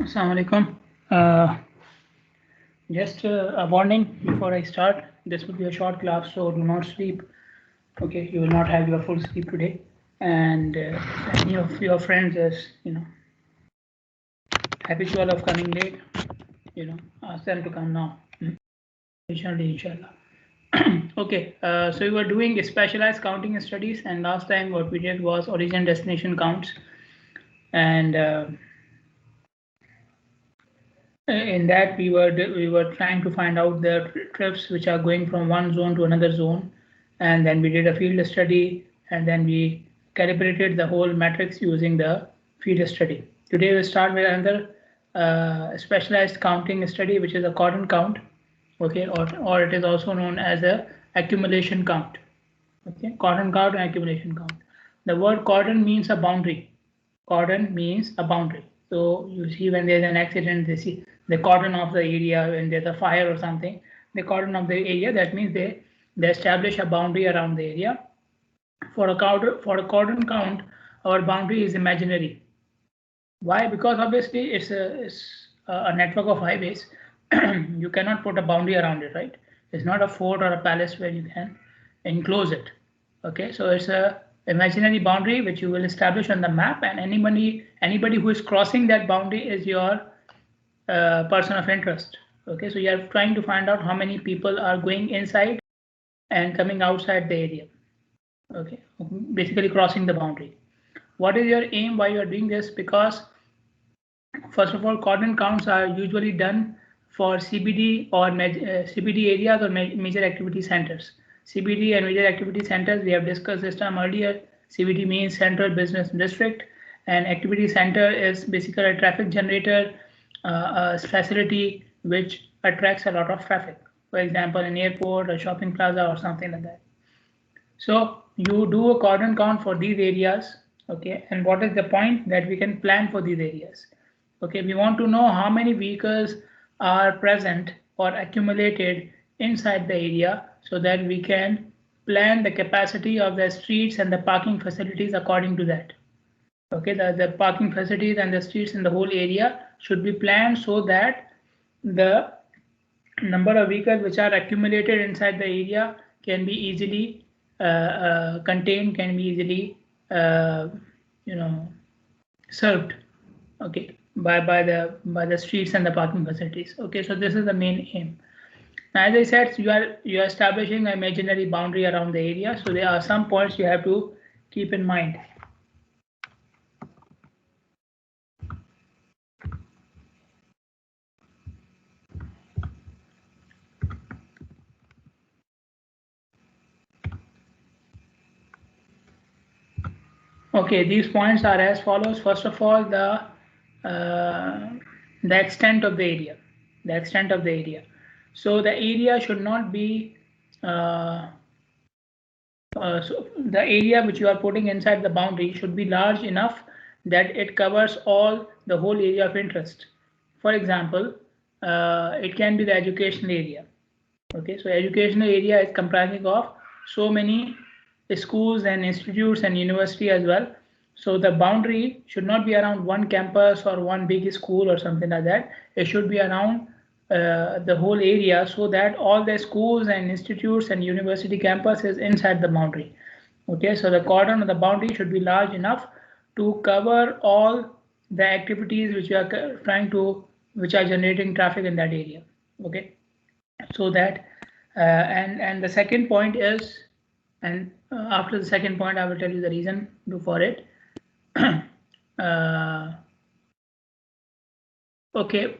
Assalamu alaikum. Just a warning before I start. This will be a short class, so do not sleep. Okay, you will not have your full sleep today. And if any of your friends is, habitual of coming late, ask them to come now. Inshallah. Okay, so we were doing specialized counting studies, and last time what we did was origin destination counts, and in that we were trying to find out the trips which are going from one zone to another zone, and then we did a field study, and then we calibrated the whole matrix using the field study. Today we'll start with another specialized counting study, which is a Cordon count. Okay, or it is also known as a accumulation count. Okay, Cordon count and accumulation count. The word cordon means a boundary. Cordon means a boundary. So you see when there's an accident, they see the cordon of the area. When there's a fire or something, the cordon of the area, that means they establish a boundary around the area. For a cordon count, our boundary is imaginary. Why? Because obviously it's a network of highways. You cannot put a boundary around it, right? It's not a fort or a palace where you can enclose it. Okay, so it's a imaginary boundary which you will establish on the map, and anybody who is crossing that boundary is your person of interest. Okay, so you are trying to find out how many people are going inside and coming outside the area. Okay, basically crossing the boundary. What is your aim why you are doing this? Because first of all, cordon counts are usually done for CBD or CBD areas or major activity centers. CBD and major activity centers, we have discussed this term earlier. CBD means Central Business District, and activity center is basically a traffic generator, a facility which attracts a lot of traffic. For example, an airport, a shopping plaza, or something like that. So you do a cordon count for these areas. Okay, and what is the point? That we can plan for these areas. Okay, we want to know how many vehicles are present or accumulated inside the area, so that we can plan the capacity of the streets and the parking facilities according to that. Okay, the parking facilities and the streets in the whole area should be planned so that the number of vehicles which are accumulated inside the area can be easily contained, can be easily served. Okay, by the streets and the parking facilities. Okay, so this is the main aim. Now, as I said, you are establishing an imaginary boundary around the area, so there are some points you have to keep in mind. Okay, these points are as follows. First of all, the extent of the area. The extent of the area. So the area should not be so the area which you are putting inside the boundary should be large enough that it covers the whole area of interest. For example, it can be the educational area. Okay, so educational area is comprising of so many schools and institutes and university as well. So the boundary should not be around one campus or one big school or something like that. It should be around the whole area, so that all the schools and institutes and university campus is inside the boundary. Okay, so the cordon of the boundary should be large enough to cover all the activities which which are generating traffic in that area. Okay, so that and the second point is, and after the second point I will tell you the reason for it. Okay,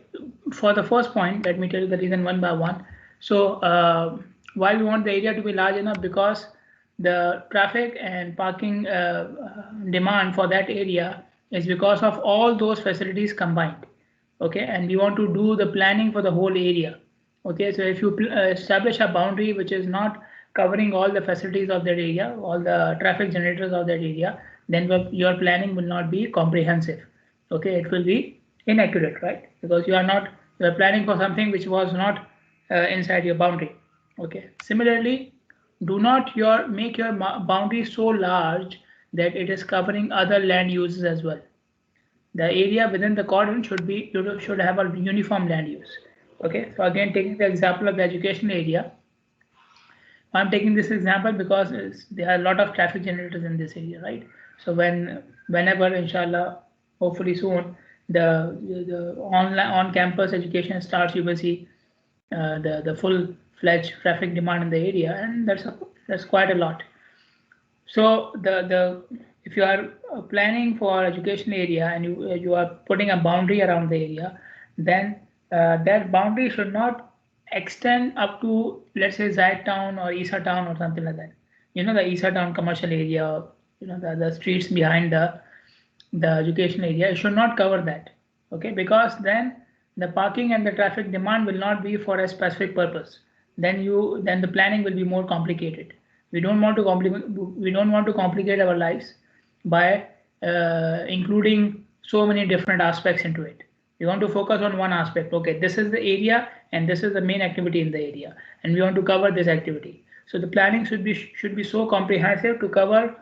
for the first point, let me tell you the reason one by one. So why we want the area to be large enough? Because the traffic and parking demand for that area is because of all those facilities combined. Okay, and we want to do the planning for the whole area. Okay, so if you establish a boundary which is not covering all the facilities of that area, all the traffic generators of that area, then your planning will not be comprehensive. Okay, it will be inaccurate, right? Because you are planning for something which was not inside your boundary. Okay, similarly, do not make your boundary so large that it is covering other land uses as well. the area within the cordon should have a uniform land use. Okay, so again, taking the example of the educational area, I'm taking this example because there are a lot of traffic generators in this area, right? So whenever, inshallah, hopefully soon, the online on-campus education starts, you will see the full-fledged traffic demand in the area, and that's quite a lot. So the if you are planning for education area and you are putting a boundary around the area, then that boundary should not extend up to, let's say, Zayed Town or Isa Town or something like that. You know, the Isa Town commercial area, you know, the streets behind the education area, it should not cover that. Okay, because then the parking and the traffic demand will not be for a specific purpose. Then the planning will be more complicated. We don't want to complicate our lives by including so many different aspects into it. We want to focus on one aspect. Okay, this is the area and this is the main activity in the area, and we want to cover this activity. So the planning should be so comprehensive to cover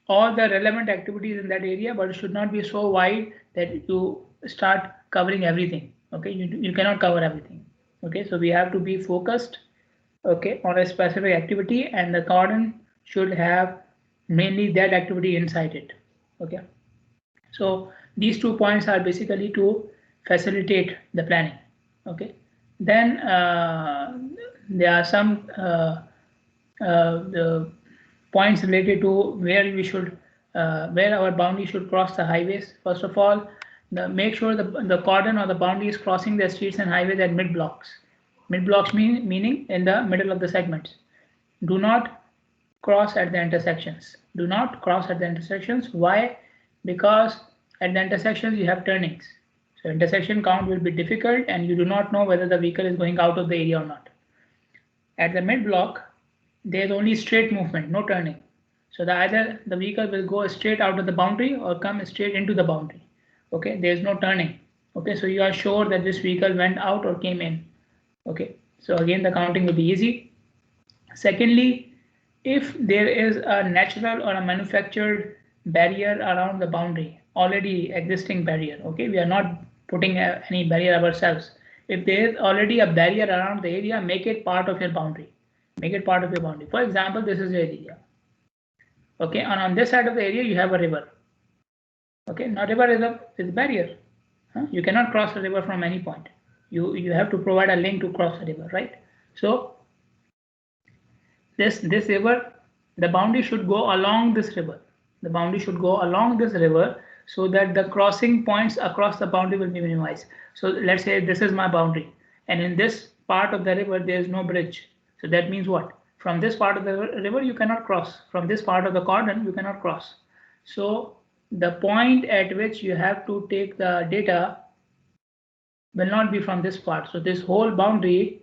all the relevant activities in that area, but it should not be so wide that you start covering everything. Okay, you cannot cover everything. Okay, so we have to be focused, okay, on a specific activity, and the cordon should have mainly that activity inside it. Okay, so these 2 points are basically to facilitate the planning. Okay, then there are some the points related to where our boundary should cross the highways. First of all, make sure the cordon or the boundary is crossing the streets and highways at mid blocks. Mid blocks meaning in the middle of the segments. Do not cross at the intersections. Do not cross at the intersections. Why? Because at the intersections you have turnings. So intersection count will be difficult and you do not know whether the vehicle is going out of the area or not. At the mid block, there is only straight movement, no turning. So either the vehicle will go straight out of the boundary or come straight into the boundary. Okay, there is no turning. Okay, so you are sure that this vehicle went out or came in. Okay, so again the counting will be easy. Secondly, if there is a natural or a manufactured barrier around the boundary, already existing barrier, okay, we are not putting any barrier ourselves. If there is already a barrier around the area, make it part of your boundary. Make it part of your boundary. For example, this is your area. Okay, and on this side of the area you have a river. Okay, now river is a barrier. You cannot cross the river from any point. You have to provide a link to cross the river, right? So this river, the boundary should go along this river. The boundary should go along this river so that the crossing points across the boundary will be minimized. So let's say this is my boundary, and in this part of the river there is no bridge. So that means what? From this part of the river you cannot cross. From this part of the cordon you cannot cross. So the point at which you have to take the data will not be from this part. So this whole boundary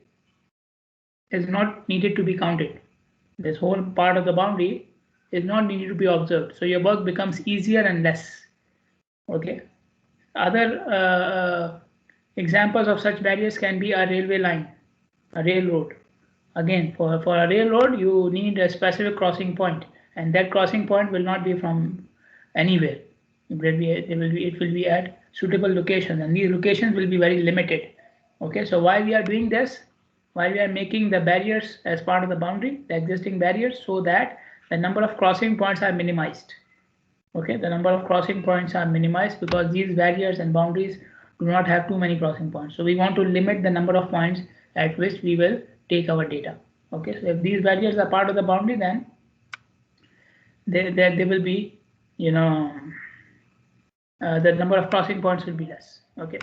is not needed to be counted. This whole part of the boundary is not needed to be observed. So your work becomes easier and less. Okay. Other examples of such barriers can be a railway line, a railroad. Again, for a railroad, you need a specific crossing point, and that crossing point will not be from anywhere. It will be at suitable locations, and these locations will be very limited. Okay, so why we are doing this? Why we are making the barriers as part of the boundary, the existing barriers, so that the number of crossing points are minimized. Okay, the number of crossing points are minimized because these barriers and boundaries do not have too many crossing points. So we want to limit the number of points at which we will take our data. Okay, so if these barriers are part of the boundary, then there will be, you know, the number of crossing points will be less. Okay.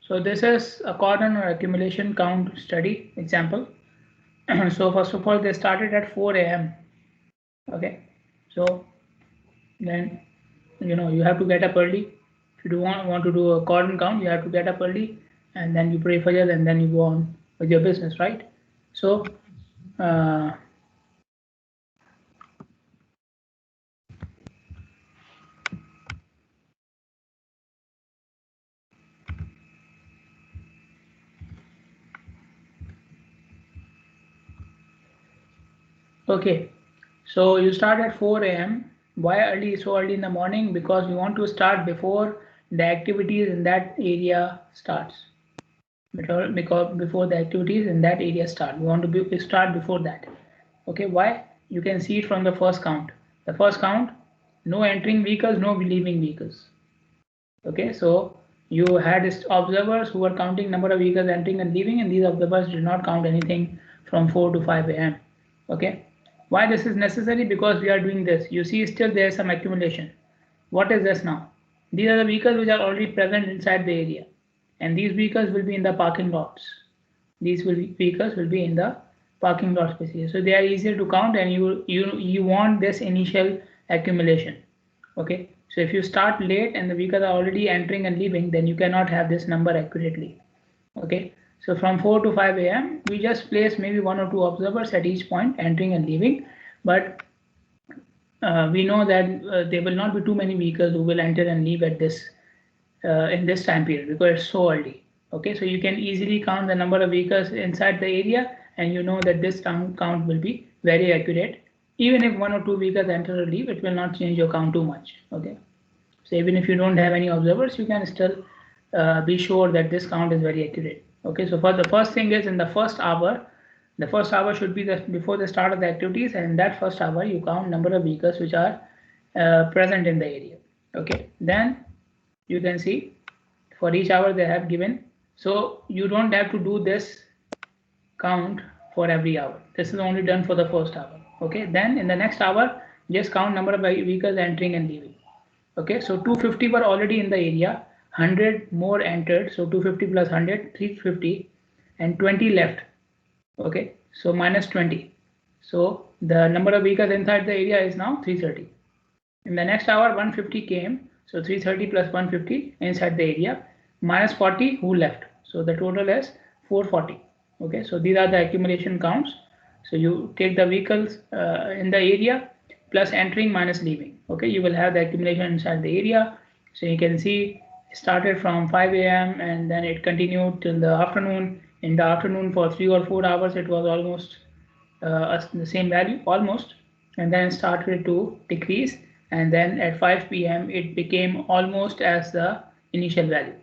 So this is a cordon or accumulation count study example. So first of all, they started at 4 a.m. Okay, so then you have to get up early. If you do want to do a cordon count, you have to get up early, and then you pray Fajr, and then you go on with your business, right? So okay, so you start at 4 a.m. Why early, so early in the morning? Because we want to start before the activities in that area starts. Because before the activities in that area start, we want to start before that. Okay, why? You can see it from the first count. The first count, no entering vehicles, no leaving vehicles. Okay, so you had observers who were counting number of vehicles entering and leaving, and these observers did not count anything from 4 to 5 a.m. Okay, why this is necessary? Because we are doing this. You see, still there is some accumulation. What is this now? These are the vehicles which are already present inside the area, and these vehicles will be in the parking lots. Vehicles will be in the parking lot spaces, so they are easier to count, and you want this initial accumulation. Okay, so if you start late and the vehicles are already entering and leaving, then you cannot have this number accurately. Okay, so from 4 to 5 a.m. we just place maybe one or two observers at each point entering and leaving, but we know that there will not be too many vehicles who will enter and leave at this in this time period because it's so early. Okay, so you can easily count the number of vehicles inside the area, and you know that this count will be very accurate. Even if one or two vehicles enter or leave, it will not change your count too much. Okay, so even if you don't have any observers, you can still be sure that this count is very accurate. Okay, so for the first thing is in the first hour should be before the start of the activities, and in that first hour you count number of vehicles which are present in the area. Okay, then you can see for each hour they have given, so you don't have to do this count for every hour. This is only done for the first hour. Okay, then in the next hour just count number of vehicles entering and leaving. Okay, so 250 were already in the area, 100 more entered, so 250 plus 100, 350, and 20 left. Okay, so minus 20, so the number of vehicles inside the area is now 330. In the next hour 150 came, so 330 plus 150 inside the area, minus 40 who left, so the total is 440. Okay, so these are the accumulation counts. So you take the vehicles in the area plus entering minus leaving. Okay, you will have the accumulation inside the area. So you can see it started from 5 a.m. and then it continued till the afternoon. In the afternoon for 3 or 4 hours it was almost the same value almost, and then started to decrease, and then at 5 p.m. it became almost as the initial value.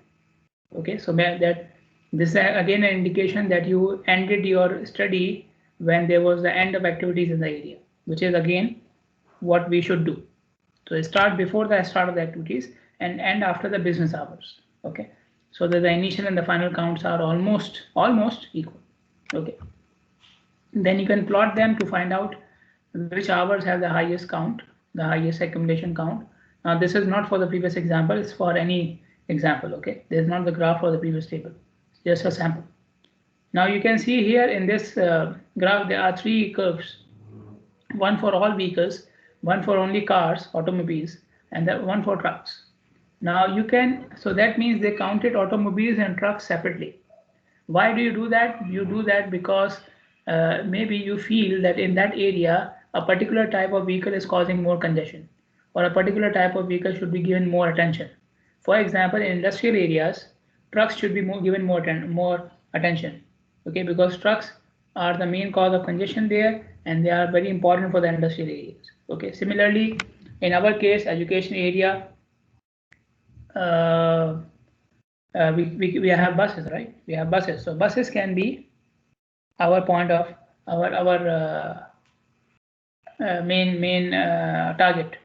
Okay, so that this is again an indication that you ended your study when there was the end of activities in the area, which is again what we should do. So start before the start of the activities and end after the business hours. Okay, so that the initial and the final counts are almost equal. Okay, then you can plot them to find out which hours have the highest count, the highest accumulation count. Now this is not for the previous example, it's for any example. Okay, there's not the graph for the previous table, just a sample. Now you can see here in this graph there are three curves, one for all vehicles, one for only cars, automobiles, and the one for trucks. Now you can, so that means they counted automobiles and trucks separately. Why do you do that? You do that because maybe you feel that in that area a particular type of vehicle is causing more congestion, or a particular type of vehicle should be given more attention. For example, in industrial areas, trucks should be given more attention. Okay, because trucks are the main cause of congestion there, and they are very important for the industrial areas. Okay, similarly, in our case, education area, uh, we have buses, right? We have buses, so buses can be our point of our main target.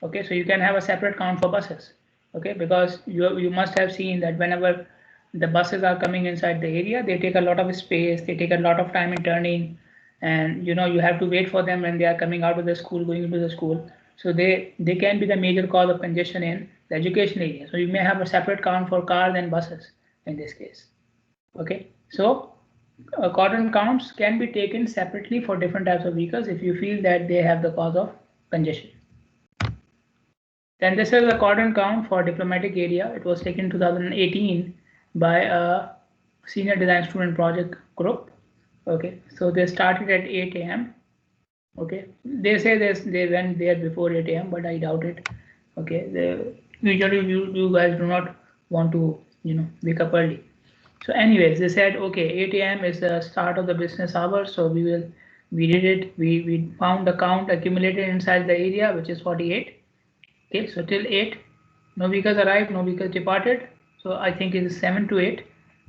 Okay, so you can have a separate count for buses. Okay, because you must have seen that whenever the buses are coming inside the area, they take a lot of space, they take a lot of time in turning, and you have to wait for them when they are coming out of the school, going into the school. So they can be the major cause of congestion in the education area. So you may have a separate count for cars and buses in this case. Okay, so Cordon counts can be taken separately for different types of vehicles if you feel that they have the cause of congestion. Then this is a cordon count for diplomatic area. It was taken in 2018 by a senior design student project group. Okay, so they started at 8 a.m. Okay, they say they went there before 8 a.m. but I doubt it. Okay, usually you guys do not want to wake up early. So anyways, they said okay, 8 a.m. is the start of the business hour, so we will We did it. We found the count accumulated inside the area, which is 48. Okay, so till 8, no vehicles arrived, no vehicles departed. So I think it is 7 to 8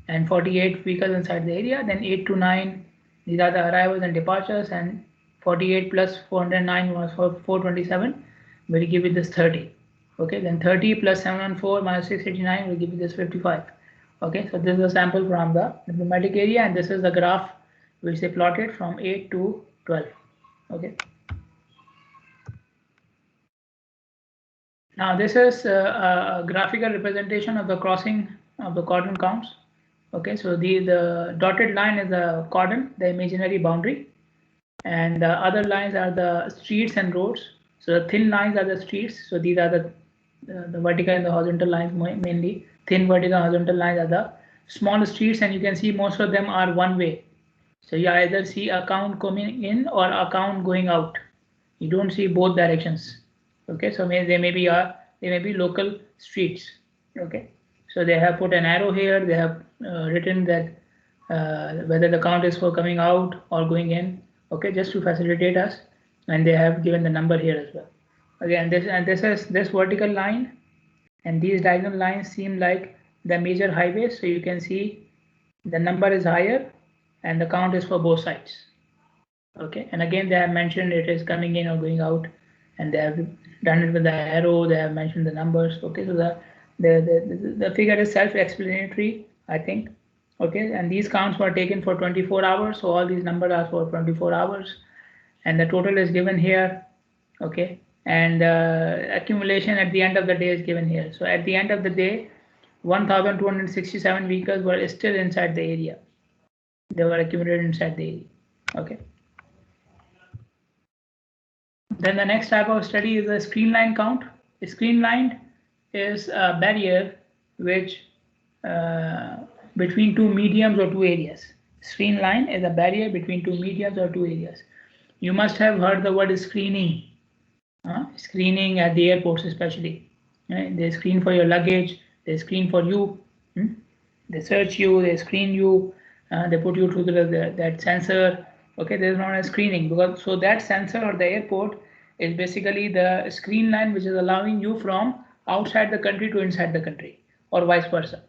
and 48 vehicles inside the area. Then 8 to 9, these are the arrivals and departures, and 48 plus 409 was for 427, will give you this 30. Okay, then 30 plus 714 minus 689 will give you this 55. Okay, so this is a sample from the diplomatic area, and this is the graph which they plotted from 8 to 12. Okay. Now this is a graphical representation of the crossing of the cordon counts. Okay, so the dotted line is the cordon, the imaginary boundary, and the other lines are the streets and roads. So the thin lines are the streets. So these are the vertical and the horizontal lines mainly. Thin vertical and horizontal lines are the small streets, and you can see most of them are one way. So you either see a count coming in or a count going out. You don't see both directions. Okay, so they may be local streets. Okay, so they have put an arrow here. They have written that whether the count is for coming out or going in. Okay, just to facilitate us, and they have given the number here as well. Again, this is this vertical line, and these diagonal lines seem like the major highways. So you can see the number is higher, and the count is for both sides. Okay, and again they have mentioned it is coming in or going out, and they have done it with the arrow. They have mentioned the numbers. Okay, so the figure is self-explanatory, I think. Okay, and these counts were taken for 24 hours, so all these numbers are for 24 hours, and the total is given here. Okay, and accumulation at the end of the day is given here. So at the end of the day, 1,267 vehicles were still inside the area. They were accumulated inside the area. Okay. Then the next type of study is a screenline count. A screenline is a barrier which between two mediums or two areas. Screenline is a barrier between two mediums or two areas. You must have heard the word screening. Screening at the airports especially. Right? They screen for your luggage. They screen for you. They search you. They screen you. They put you through that sensor. Okay, there is known as screening, because so that sensor or the airport is basically the screen line which is allowing you from outside the country to inside the country, or vice versa.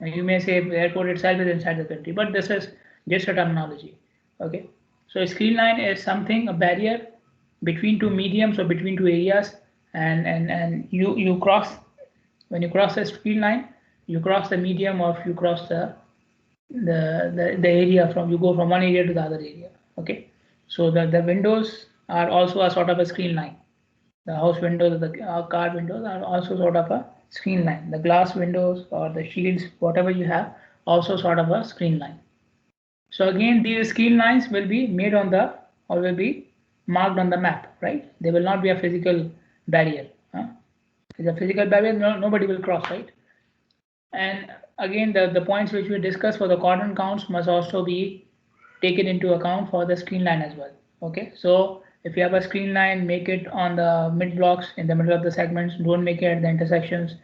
And you may say the airport itself is inside the country, but this is just a terminology. Okay, so a screen line is something, a barrier between two mediums or between two areas, and you cross, when you cross the screen line, you cross the medium, or if you cross the area, from you go from one area to the other area. Okay, so the windows are also a sort of a screen line. The house windows, the car windows are also sort of a screen line. The glass windows or the shields, whatever you have, also sort of a screen line. So again, these screen lines will be made on the, or will be marked on the map, right? They will not be a physical barrier. If it's a physical barrier, nobody will cross, right? And again, the points which we discussed for the cordon counts must also be taken into account for the screen line as well. Okay, so if you have a screen line, make it on the mid blocks, in the middle of the segments. Don't make it at the intersections.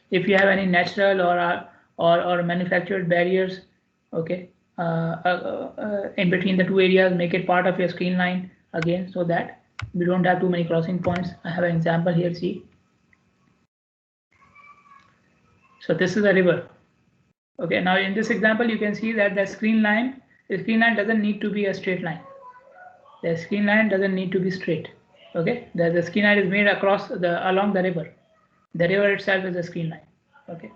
If you have any natural or manufactured barriers, okay, in between the two areas, make it part of your screen line again, so that we don't have too many crossing points. I have an example here. See, so this is a river. Okay, now in this example, you can see that the screen line doesn't need to be a straight line. The screen line doesn't need to be straight. Okay, the screen line is made along the river. The river itself is a screen line. Okay,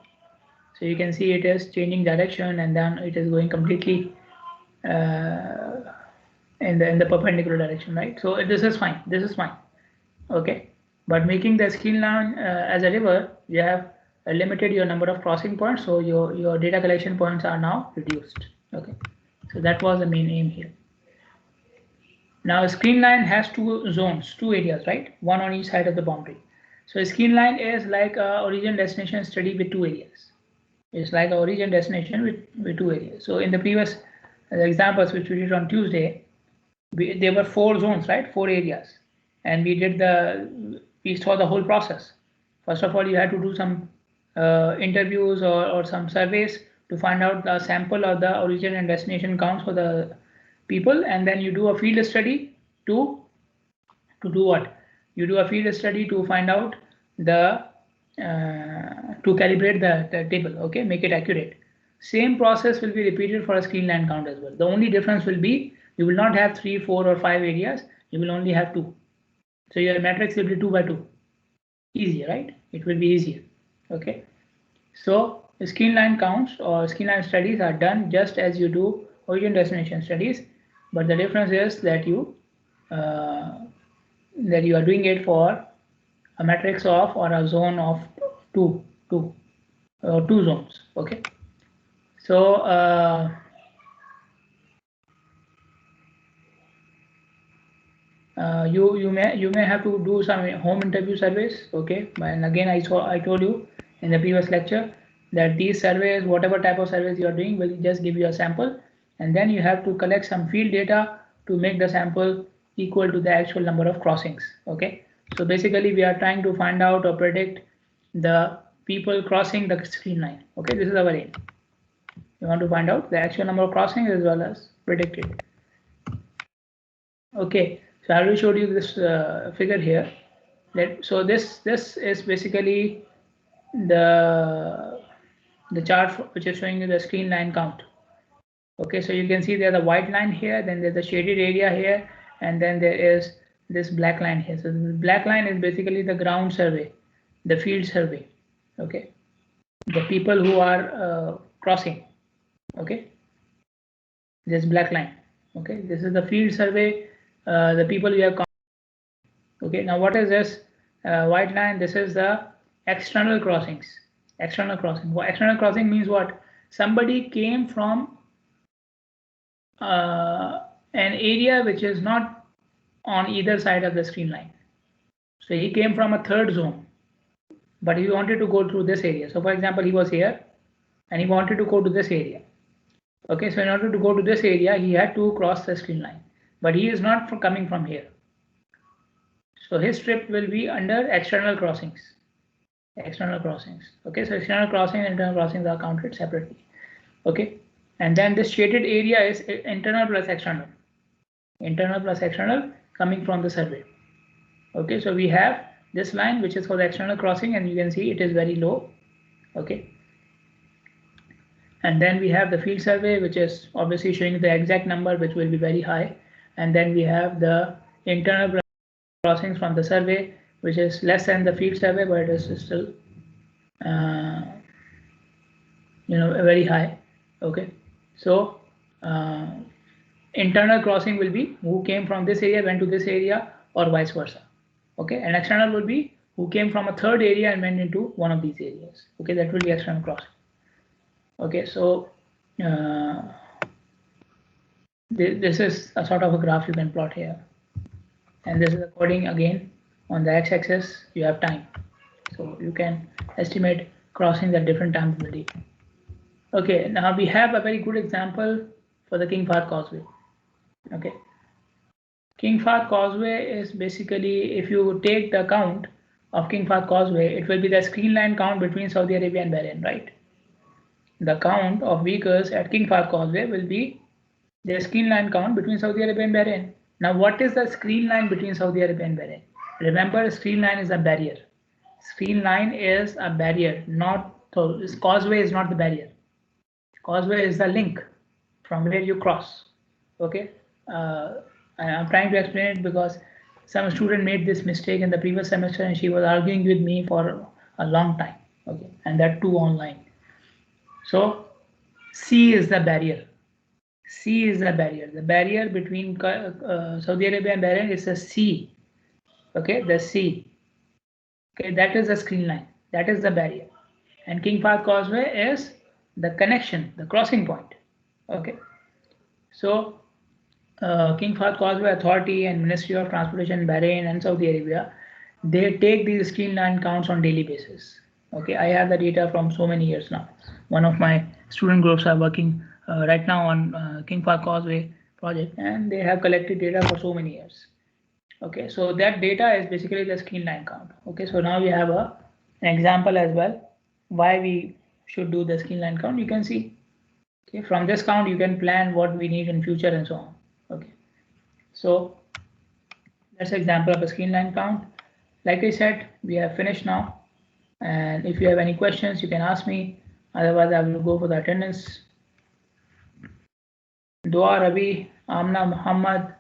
so you can see it is changing direction, and then it is going completely in the perpendicular direction, right? So this is fine. This is fine. Okay, but making the screen line as a river, you have limited your number of crossing points, so your data collection points are now reduced. Okay, so that was the main aim here. Now a screen line has two zones, two areas, right? One on each side of the boundary. So a screen line is like a origin destination study with two areas. It's like a origin destination with two areas. So in the previous examples which we did on Tuesday, there were four zones, right? Four areas, and we saw the whole process. First of all, you had to do some interviews or some surveys to find out the sample of the origin and destination counts for the people, and then you do a field study to do what? You do a field study to find out the to calibrate the table, okay, make it accurate. Same process will be repeated for a screen line count as well. The only difference will be you will not have 3, 4, or 5 areas. You will only have 2. So your matrix will be 2 by 2. Easier, right? It will be easier. Okay. So screen line counts or screen line studies are done just as you do origin destination studies, but the difference is that you are doing it for a matrix of or a zone of two zones. Okay. So you may have to do some home interview surveys. Okay, and again I told you in the previous lecture that these surveys, whatever type of surveys you are doing, will just give you a sample, and then you have to collect some field data to make the sample equal to the actual number of crossings. Okay, so basically we are trying to find out or predict the people crossing the screen line. Okay, this is our aim. We want to find out the actual number of crossings as well as predict it. Okay, so I already showed you this figure here. So this is basically the chart which is showing you the screen line count. Okay, so you can see there's a white line here, then there's a shaded area here, and then there is this black line here. So the black line is basically the ground survey, the field survey. Okay, the people who are crossing. Okay, this black line. Okay, this is the field survey. The people we have. Okay, now what is this white line? This is the external crossings. External crossing. External crossing means what? Somebody came from an area which is not on either side of the screen line. So he came from a third zone, but he wanted to go through this area. So for example, he was here and he wanted to go to this area. Okay, so in order to go to this area, he had to cross the screen line, but he is not coming from here. So his trip will be under external crossings. External crossings. Okay, so external crossings and internal crossings are counted separately. Okay, and then this shaded area is internal plus external. Internal plus external coming from the survey. Okay, so we have this line which is for the external crossing, and you can see it is very low. Okay, and then we have the field survey, which is obviously showing the exact number, which will be very high, and then we have the internal crossings from the survey, which is less than the field survey, but it is still very high. Okay, so internal crossing will be who came from this area went to this area, or vice versa. Okay, and external will be who came from a third area and went into one of these areas. Okay, that will be external crossing. Okay, so this is a sort of a graph you can plot here, and this is according again on the x-axis you have time, so you can estimate crossings at different times of the day. Okay, now we have a very good example for the King Fahd Causeway. Okay, King Fahd Causeway is basically, if you take the count of King Fahd Causeway, it will be the screen line count between Saudi Arabia and Bahrain, right? The count of vehicles at King Fahd Causeway will be the screen line count between Saudi Arabia and Bahrain. Now, what is the screen line between Saudi Arabia and Bahrain? Remember, screen line is a barrier. Screen line is a barrier, not so. Causeway is not the barrier. Causeway is the link from where you cross. Okay, I'm trying to explain it because some student made this mistake in the previous semester, and she was arguing with me for a long time. Okay, and that too online. So C is the barrier. C is the barrier. The barrier between Saudi Arabia and Bahrain is a C. Okay, the C. Okay, that is the screen line. That is the barrier. And King Fahd Causeway is the connection, the crossing point. Okay. So King Fahd Causeway Authority and Ministry of Transportation in Bahrain and Saudi Arabia, they take these screen line counts on daily basis. Okay, I have the data from so many years now. One of my student groups are working right now on King Fahd Causeway project, and they have collected data for so many years. Okay, so that data is basically the screen line count. Okay, so now we have an example as well why we should do the screen line count. You can see, okay, from this count you can plan what we need in future and so on. So that's an example of a screen line count. Like I said, we have finished now. And if you have any questions, you can ask me. Otherwise, I will go for the attendance. Dua Ravi, Amna Muhammad,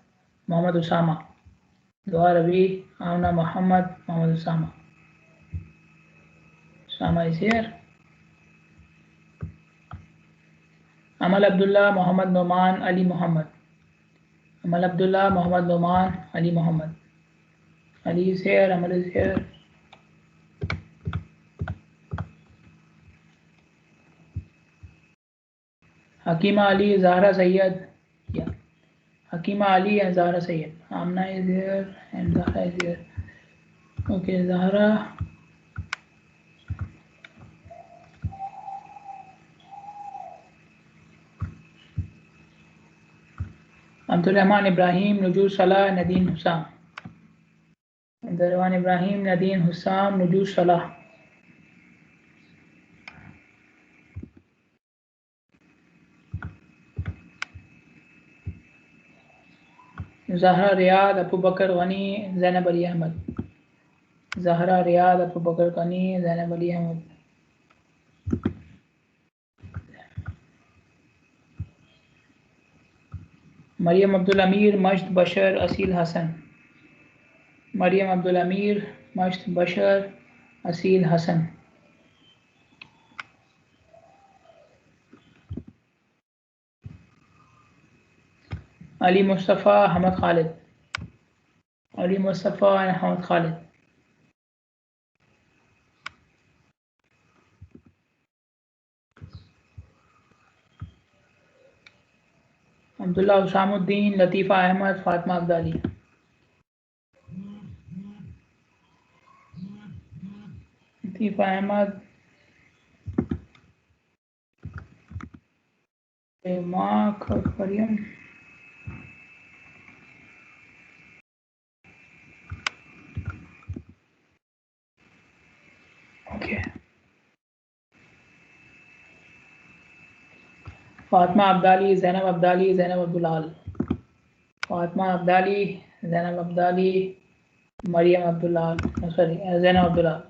Muhammad Usama. Dua Ravi, Amna Muhammad, Muhammad Usama. Usama is here. Amal Abdullah, Muhammad Noman, Ali Muhammad. Amal Abdullah, Muhammad Noman, Ali Muhammad. Ali is here, Amal is here. Hakima Ali, Zahra Sayyed. Yeah. Hakima Ali and Zahra Sayyed. Amna is here and Zahra is here. Okay, Zahra. Abdul Rahman Ibrahim, Nujur Salah, Nadine Hussam. Abdul Rahman Ibrahim, Nadine Hussam, Nujur Salah. Zahra Riyad, Abu Bakr Ghani, Zainab Ali Ahmad. Zahra Riyad, Abu Bakr Ghani, Zainab Ali Ahmad. Maryam Abdul Amir, Majd Bashar, Asil Hassan. Maryam Abdul Amir, Majd Bashar, Asil Hassan. Ali Mustafa, Hamad Khalid. Ali Mustafa and Hamad Khalid. Abdullah Usamuddin, Latifa Ahmad, Fatma Abdali. Latifa Ahmad, Mark Maryam. Okay. Fatma Abdali, Zainab Abdali, Zainab Abdulal. Fatma Abdali, Zainab Abdali, Maryam Abdullah. No, sorry, Zainab Abdullah.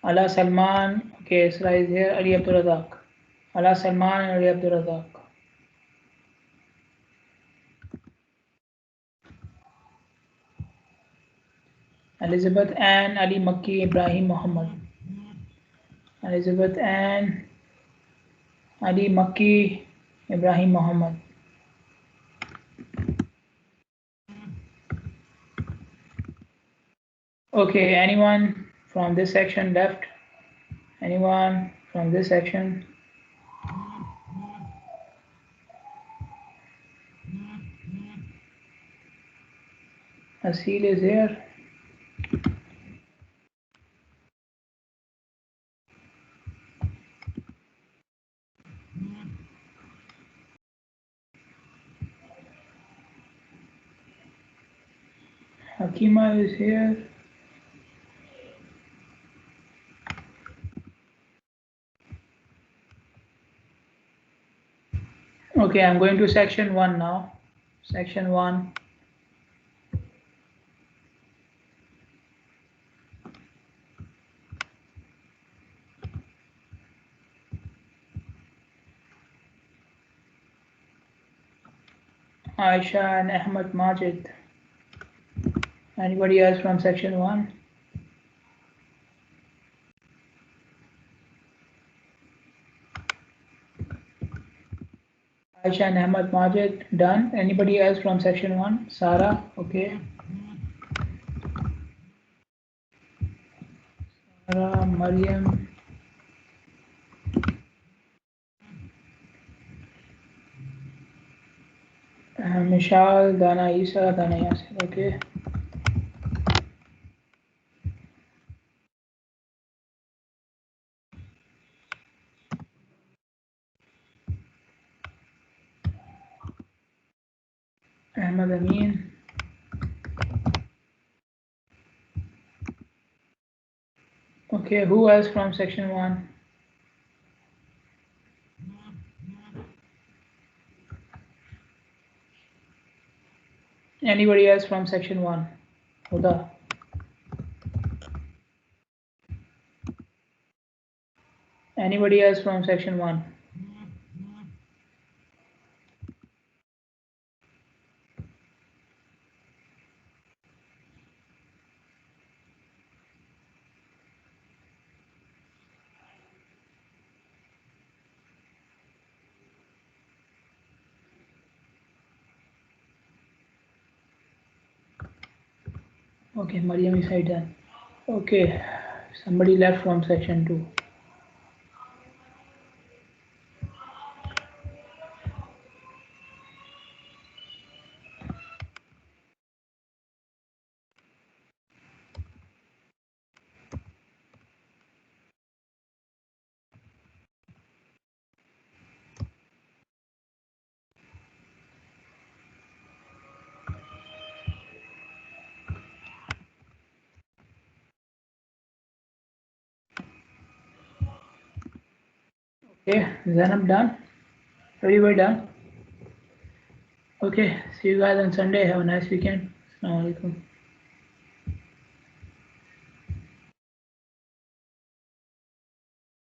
Ala Salman. Okay, Isra is here. Ali Abdul Razak. Ala Salman and Ali Abdul Razak. Elizabeth Ann, Ali Makki, Ibrahim Muhammad. Elizabeth Ann, Ali Makki, Ibrahim Muhammad. Okay, anyone from this section left? Anyone from this section? Asil is here. Hakima is here. Okay, I'm going to section 1 now. Section 1. Aisha and Ahmad Majid. Anybody else from section 1? Aisha and Ahmad Majid, done. Anybody else from section 1? Sarah, okay. Sarah, Maryam. Mishal, Dana Isa, Dana Yasir, okay. Ahmad Amin. Okay. Okay, who else from section 1? Anybody else from section 1? Huda. Anybody else from section 1? Okay, Mariam is done. Okay, somebody left from section 2. Okay, Zainab done? Everybody done? Okay, see you guys on Sunday. Have a nice weekend. Assalamu alaikum.